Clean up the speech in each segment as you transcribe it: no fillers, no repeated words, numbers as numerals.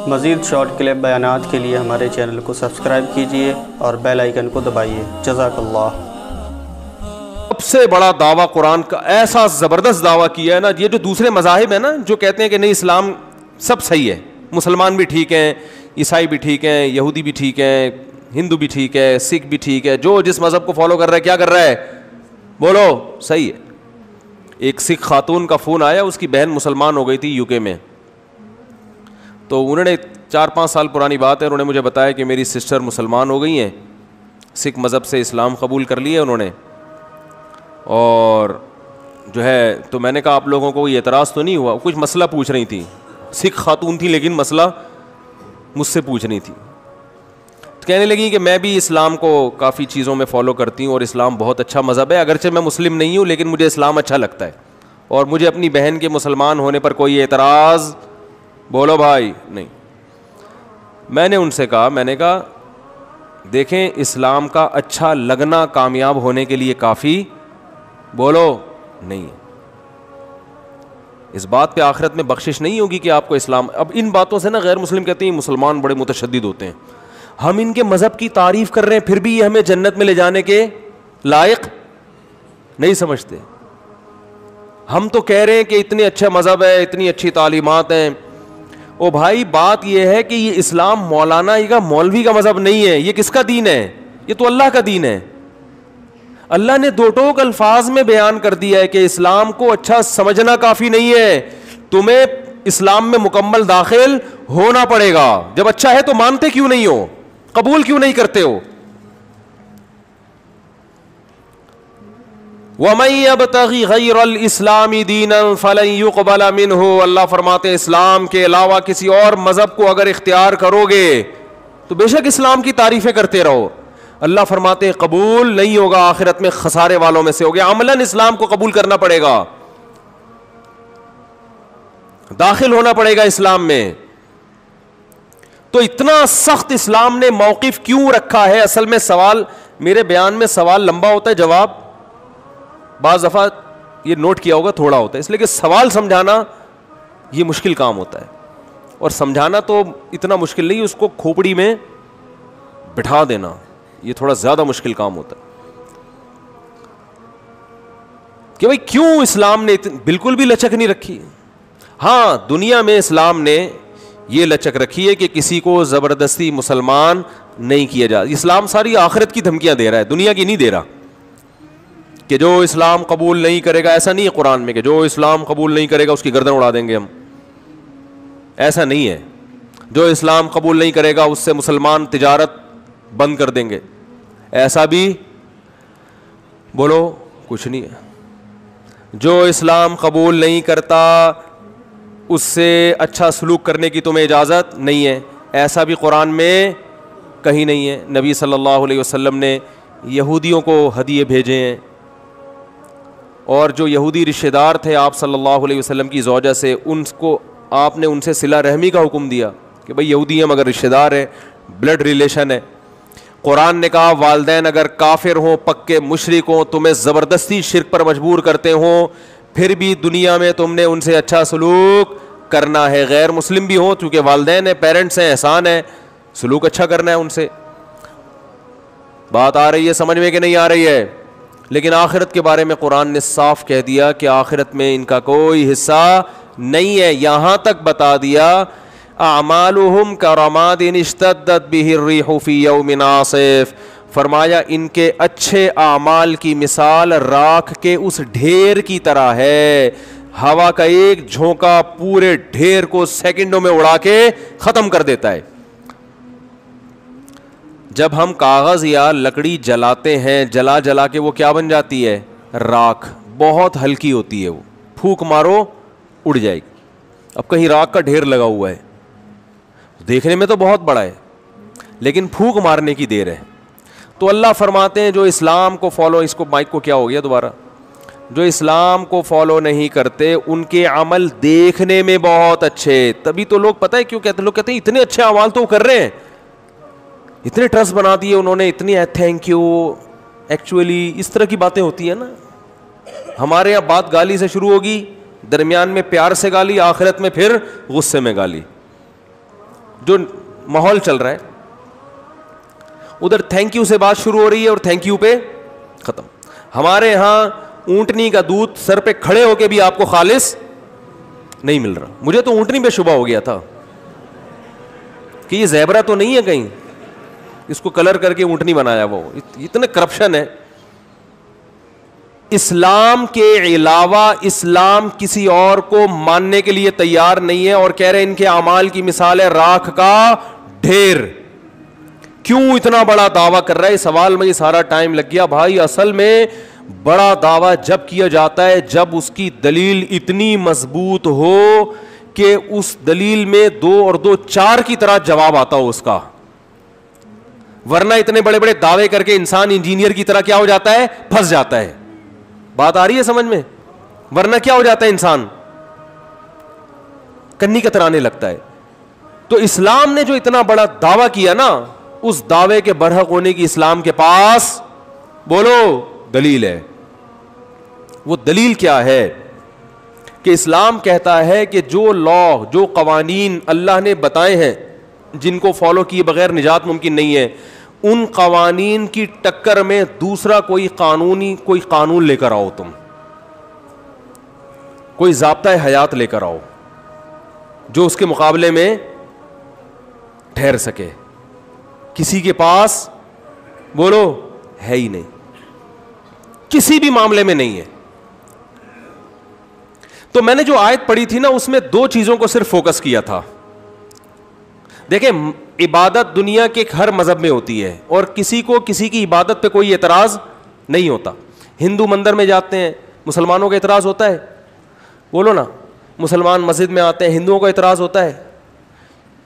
مزید short clip بیانات کے لیے ہمارے چینل کو سبسکرائب کیجیے اور بیل آئیکن کو دبائیے۔ جزاک اللہ۔ سب سے بڑا دعویٰ قرآن کا، ایسا زبردست دعویٰ کیا ہے نا، یہ جو دوسرے مذاہب ہیں نا جو کہتے ہیں کہ نہیں اسلام سب صحیح ہے، مسلمان بھی ٹھیک ہیں، عیسائی بھی ٹھیک ہیں، یہودی بھی ٹھیک ہیں، ہندو بھی ٹھیک ہے، سکھ بھی ٹھیک ہے، جو جس مذہب کو فالو کر رہا ہے کیا کر رہا ہے، بولو صحیح ہے۔ ایک سکھ خاتون کا فون آیا، اس کی بہن مسلمان ہو گئی تھی یو کے میں، تو انہوں نے 4-5 سال پرانی بات ہے، انہوں نے مجھے بتایا کہ میری سسٹر مسلمان ہو گئی ہیں، سکھ مذہب سے اسلام قبول کر لیا انہوں نے، اور جو ہے تو میں نے کہا آپ لوگوں کو کوئی اعتراض تو نہیں ہوا؟ کچھ مسئلہ پوچھ رہی تھی، سکھ خاتون تھی لیکن مسئلہ مجھ سے پوچھ رہی تھی، کہنے لگی کہ میں بھی اسلام کو کافی چیزوں میں فالو کرتی ہوں اور اسلام بہت اچھا مذہب ہے، اگرچہ میں مسلم نہیں ہوں لیکن مجھے اسلام اچھا لگتا ہے اور مجھے اپنی بہن کے مسلمان ہونے پر کوئی اعتراض، بولو بھائی، نہیں۔ میں نے ان سے کہا، میں نے کہا دیکھیں اسلام کا اچھا لگنا کامیاب ہونے کے لیے کافی، بولو نہیں، اس بات پہ آخرت میں بخشش نہیں ہوگی کہ آپ کو اسلام۔ اب ان باتوں سے نا غیر مسلم کہتے ہیں مسلمان بڑے متشدد ہوتے ہیں، ہم ان کے مذہب کی تعریف کر رہے ہیں پھر بھی یہ ہمیں جنت میں لے جانے کے لائق نہیں سمجھتے۔ ہم تو کہہ رہے ہیں کہ اتنے اچھا مذہب ہے، اتنی اچھی تعلیمات ہیں۔ او بھائی بات یہ ہے کہ یہ اسلام مولانا کا مولوی کا مذہب نہیں ہے، یہ کس کا دین ہے؟ یہ تو اللہ کا دین ہے۔ اللہ نے دو ٹوک الفاظ میں بیان کر دیا ہے کہ اسلام کو اچھا سمجھنا کافی نہیں ہے، تمہیں اسلام میں مکمل داخل ہونا پڑے گا۔ جب اچھا ہے تو مانتے کیوں نہیں ہو، قبول کیوں نہیں کرتے ہو؟ وَمَن يَبْتَغِ غَيْرَ الْإِسْلَامِ دِينًا فَلَن يُقْبَلَ مِنْهُ، اللہ فرماتے ہیں اسلام کے علاوہ کسی اور مذہب کو اگر اختیار کرو گے تو بے شک اسلام کی تعریفیں کرتے رہو، اللہ فرماتے ہیں قبول نہیں ہوگا، آخرت میں خسارے والوں میں سے ہو گیا۔ عملاً اسلام کو قبول کرنا پڑے گا، داخل ہونا پڑے گا اسلام میں۔ تو اتنا سخت اسلام نے موقف کیوں رکھا ہے؟ اصل میں سوال، میرے بیان میں سوال لمبا ہوتا ہے، جواب بعض دفعہ یہ نوٹ کیا ہوگا تھوڑا ہوتا ہے، اس لیے کہ سوال سمجھانا یہ مشکل کام ہوتا ہے، اور سمجھانا تو اتنا مشکل نہیں، اس کو کھوپڑی میں بٹھا دینا یہ تھوڑا زیادہ مشکل کام ہوتا ہے کہ بھئی کیوں اسلام نے بالکل بھی لچک نہیں رکھی۔ ہاں دنیا میں اسلام نے یہ لچک رکھی ہے کہ کسی کو زبردستی مسلمان نہیں کیا جا، اسلام ساری آخرت کی دھمکیاں دے رہا ہے، دنیا کی نہیں دے رہا کہ جو اسلام قبول نہیں کرے گا، ایسا نہیں ہے قرآن میں کہ جو اسلام قبول نہیں کرے گا اس کی گردن اڑا دیں گے ہم، ایسا نہیں ہے۔ جو اسلام قبول نہیں کرے گا اس سے مسلمان تجارت بند کر دیں گے، ایسا بھی بولو کچھ نہیں ہے۔ جو اسلام قبول نہیں کرتا اس سے اچھا سلوک کرنے کی تمہیں اجازت نہیں ہے، ایسا بھی قرآن میں کہیں نہیں ہے۔ نبی صلی اللہ علیہ وسلم نے یہودیوں کو ہدیے بھیجے ہیں، اور جو یہودی رشتہ دار تھے آپ صلی اللہ علیہ وسلم کی زوجہ سے، ان کو آپ نے ان سے صلہ رحمی کا حکم دیا کہ بھئی یہودی ہیں مگر رشتہ دار ہیں، بلڈ ریلیشن ہے۔ قرآن نے کہا والدین اگر کافر ہوں، پکے مشرک ہوں، تمہیں زبردستی شرک پر مجبور کرتے ہوں، پھر بھی دنیا میں تم نے ان سے اچھا سلوک کرنا ہے، غیر مسلم بھی ہوں چونکہ والدین ہیں، پیرنٹس ہیں، احسان ہے، سلوک اچھا کرنا ہے ان سے۔ بات آ رہی ہے سمجھ میں کہ نہیں آ رہی ہے؟ لیکن آخرت کے بارے میں قرآن نے صاف کہہ دیا کہ آخرت میں ان کا کوئی حصہ نہیں ہے، یہاں تک بتا دیا اعمالہم کرماد اشتدت بہ الریح فی یوم عاصف، فرمایا ان کے اچھے اعمال کی مثال راکھ کے اس ڈھیر کی طرح ہے، ہوا کا ایک جھونکا پورے ڈھیر کو سیکنڈوں میں اڑا کے ختم کر دیتا ہے۔ جب ہم کاغذ یا لکڑی جلاتے ہیں، جلا جلا کے وہ کیا بن جاتی ہے؟ راکھ، بہت ہلکی ہوتی ہے، وہ پھونک مارو اڑ جائے گی۔ اب کہیں راکھ کا ڈھیر لگا ہوا ہے، دیکھنے میں تو بہت بڑا ہے لیکن پھونک مارنے کی دیر ہے۔ تو اللہ فرماتے ہیں جو اسلام کو فالو، اس کو مائک کو کیا ہو گیا دوبارہ، جو اسلام کو فالو نہیں کرتے ان کے عمل دیکھنے میں بہت اچھے، تبھی تو لوگ پتہ ہے کیوں کہتے ہیں، لوگ کہتے ہیں اتنے اچھے اعمال تو کر رہے ہیں، اتنے ٹرسٹ بنا دیے انہوں نے، اتنی تھینک یو، ایکچولی اس طرح کی باتیں ہوتی ہیں نا۔ ہمارے یہاں بات گالی سے شروع ہوگی، درمیان میں پیار سے گالی، آخرت میں پھر غصے میں گالی۔ جو ماحول چل رہا ہے, ادھر تھینک یو سے بات شروع ہو رہی ہے اور تھینک یو پہ ختم. ہمارے ہاں اونٹنی کا دودھ سر پہ کھڑے ہو کے بھی آپ کو خالص نہیں مل رہا. مجھے تو اونٹنی پہ شبہ ہو گیا تھا کہ یہ زیبرا تو نہیں ہے کہیں, اس کو کلر کر کے اونٹنی بنایا. وہ اتنے کرپشن ہے. اسلام کے علاوہ اسلام کسی اور کو ماننے کے لیے تیار نہیں ہے, اور کہہ رہے ان کے اعمال کی مثال ہے راکھ کا ڈھیر. کیوں اتنا بڑا دعویٰ کر رہا ہے؟ سوال میں یہ سارا ٹائم لگ گیا. بھائی اصل میں بڑا دعویٰ جب کیا جاتا ہے جب اس کی دلیل اتنی مضبوط ہو کہ اس دلیل میں 2 اور 2 4 کی طرح جواب آتا ہو اس کا. ورنہ اتنے بڑے بڑے دعوے کر کے انسان انجینئر کی طرح کیا ہو جاتا ہے, پھنس جاتا ہے. بات آ رہی ہے سمجھ میں؟ ورنہ کیا ہو جاتا ہے انسان, کنی کترانے لگتا ہے. تو اسلام نے جو اتنا بڑا دعویٰ کیا نا, اس دعوے کے برحق ہونے کی اسلام کے پاس بولو دلیل ہے. وہ دلیل کیا ہے؟ کہ اسلام کہتا ہے کہ جو لا, جو قوانین اللہ نے بتائے ہیں جن کو فالو کیے بغیر نجات ممکن نہیں ہے, ان قوانین کی ٹکر میں دوسرا کوئی قانون لے کر آؤ. تم کوئی ضابطۂ حیات لے کر آؤ جو اس کے مقابلے میں ٹھہر سکے. کسی کے پاس بولو ہے ہی نہیں, کسی بھی معاملے میں نہیں ہے. تو میں نے جو آیت پڑھی تھی نا, اس میں 2 چیزوں کو صرف فوکس کیا تھا. دیکھیں, عبادت دنیا کے ہر مذہب میں ہوتی ہے اور کسی کو کسی کی عبادت پہ کوئی اعتراض نہیں ہوتا. ہندو مندر میں جاتے ہیں, مسلمانوں کا اعتراض ہوتا ہے؟ بولو نا. مسلمان مسجد میں آتے ہیں, ہندوؤں کا اعتراض ہوتا ہے,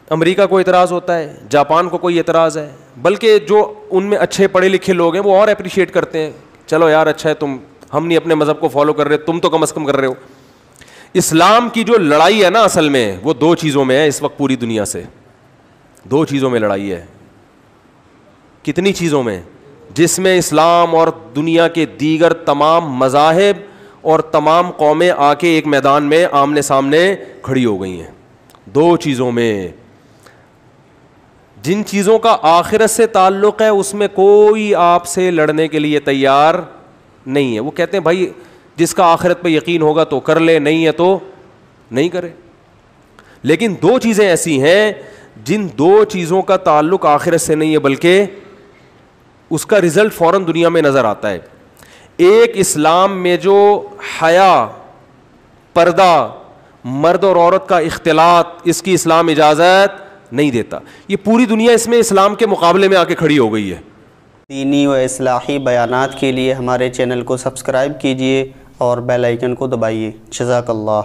امریکہ کو اعتراض ہوتا ہے, جاپان کو کوئی اعتراض ہے. بلکہ جو ان میں اچھے پڑھے لکھے لوگ ہیں وہ اور اپریشیٹ کرتے ہیں, چلو یار اچھا ہے, ہم نہیں اپنے مذہب کو فالو کر رہے, تم تو کم از کم کر رہے ہو. اسلام کی جو لڑائی ہے نا اصل میں وہ 2 چیزوں میں ہے اس وقت پوری دنیا سے. 2 چیزوں میں لڑائی ہے. کتنی چیزوں میں؟ جس میں اسلام اور دنیا کے دیگر تمام مذاہب اور تمام قومیں آ کے ایک میدان میں آمنے سامنے کھڑی ہو گئی ہیں. 2 چیزوں میں. جن چیزوں کا آخرت سے تعلق ہے اس میں کوئی آپ سے لڑنے کے لیے تیار نہیں ہے. وہ کہتے ہیں بھائی جس کا آخرت پہ یقین ہوگا تو کر لے, نہیں ہے تو نہیں کرے. لیکن 2 چیزیں ایسی ہیں جن 2 چیزوں کا تعلق آخرت سے نہیں ہے بلکہ اس کا رزلٹ فوراً دنیا میں نظر آتا ہے. ایک اسلام میں جو حیا, پردہ, مرد اور عورت کا اختلاط, اس کی اسلام اجازت نہیں دیتا. یہ پوری دنیا اس میں اسلام کے مقابلے میں آ کے کھڑی ہو گئی ہے. دینی و اصلاحی بیانات کے لیے ہمارے چینل کو سبسکرائب کیجیے اور بیل آئیکن کو دبائیے. جزاک اللہ.